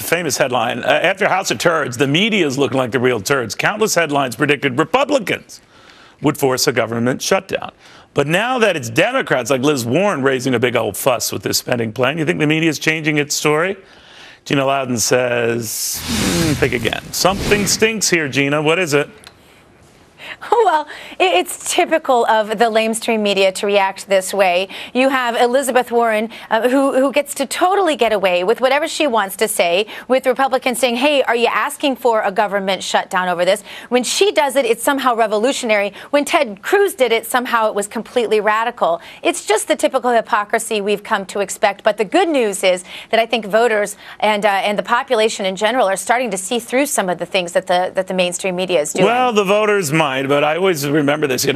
a famous headline. After House of Turds, the media is looking like the real turds. Countless headlines predicted Republicans would force a government shutdown. But now that it's Democrats like Liz Warren raising a big old fuss with this spending plan, you think the media is changing its story? Gina Loudon says, think again. Something stinks here, Gina. What is it? Well, it's typical of the lamestream media to react this way. You have Elizabeth Warren, who gets to totally get away with whatever she wants to say, with Republicans saying, hey, are you asking for a government shutdown over this? When she does it, it's somehow revolutionary. When Ted Cruz did it, somehow it was completely radical. It's just the typical hypocrisy we've come to expect. But the good news is that I think voters and the population in general are starting to see through some of the things that the mainstream media is doing. Well, the voters might. But I always remember this,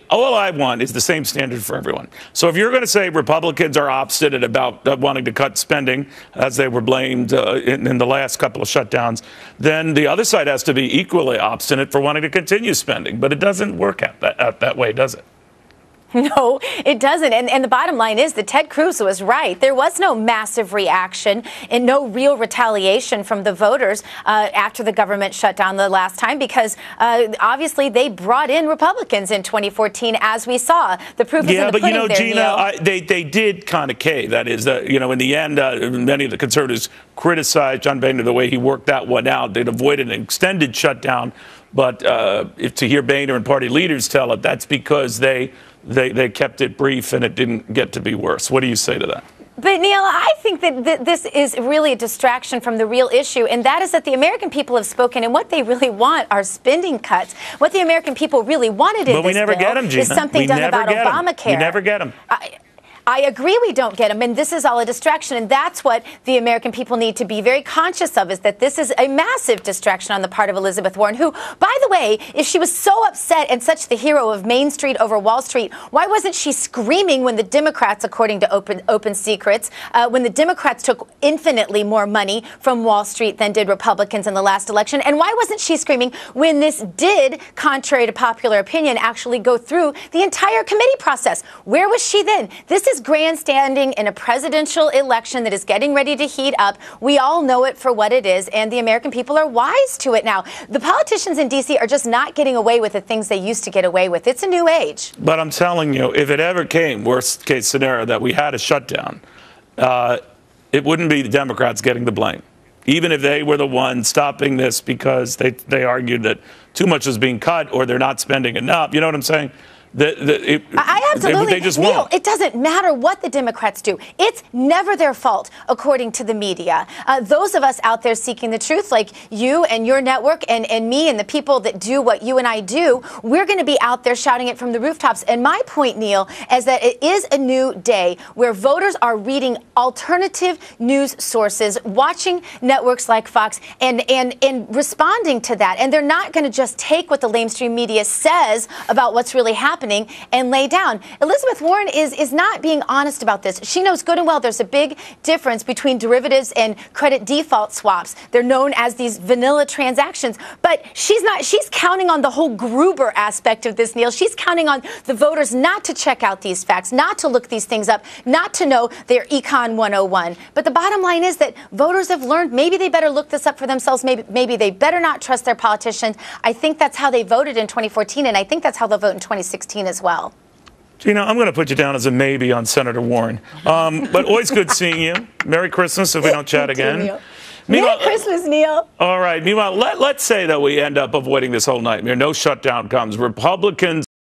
all I want is the same standard for everyone. So if you're going to say Republicans are obstinate about wanting to cut spending, as they were blamed in the last couple of shutdowns, then the other side has to be equally obstinate for wanting to continue spending. But it doesn't work out that way, does it? No, it doesn't. And the bottom line is that Ted Cruz was right. There was no massive reaction and no real retaliation from the voters after the government shut down the last time, because obviously they brought in Republicans in 2014, as we saw. The proof is in the pudding there, Gina, Neil. they did kind of cave. That is, in the end, many of the conservatives criticized John Boehner the way he worked that one out. They'd avoided an extended shutdown. But to hear Boehner and party leaders tell it, that's because they kept it brief and it didn't get to be worse. What do you say to that? But, Neil, I think that this is really a distraction from the real issue, and that is that the American people have spoken, and what they really want are spending cuts. What the American people really wanted in this bill is something done about Obamacare. We never get them. I agree we don't get them, and this is all a distraction, and that's what the American people need to be very conscious of, is that this is a massive distraction on the part of Elizabeth Warren, who, by the way, if she was so upset and such the hero of Main Street over Wall Street, why wasn't she screaming when the Democrats, according to Open Secrets, when the Democrats took infinitely more money from Wall Street than did Republicans in the last election? And why wasn't she screaming when this did, contrary to popular opinion, actually go through the entire committee process? Where was she then? This is grandstanding in a presidential election that is getting ready to heat up. We all know it for what it is, and the American people are wise to it now. The politicians in D.C. are just not getting away with the things they used to get away with. It's a new age. But I'm telling you, if it ever came, worst case scenario, that we had a shutdown, it wouldn't be the Democrats getting the blame. Even if they were the ones stopping this because they argued that too much was being cut or they're not spending enough. You know what I'm saying? I absolutely. They just Neil, won't. it doesn't matter what the Democrats do. It's never their fault, according to the media. Those of us out there seeking the truth, like you and your network and me and the people that do what you and I do, we're going to be out there shouting it from the rooftops. And my point, Neil, is that it is a new day where voters are reading alternative news sources, watching networks like Fox, and responding to that. And they're not going to just take what the lamestream media says about what's really happening and lay down. Elizabeth Warren is not being honest about this. She knows good and well there's a big difference between derivatives and credit default swaps. They're known as these vanilla transactions. But she's not. She's counting on the whole Gruber aspect of this, Neil. She's counting on the voters not to check out these facts, not to look these things up, not to know their Econ 101. But the bottom line is that voters have learned maybe they better look this up for themselves. Maybe they better not trust their politicians. I think that's how they voted in 2014, and I think that's how they'll vote in 2016 as well. Gina, I'm going to put you down as a maybe on Senator Warren. But always good seeing you. Merry Christmas if we don't chat again. Merry Christmas, Neil. All right. Meanwhile, let's say that we end up avoiding this whole nightmare. No shutdown comes. Republicans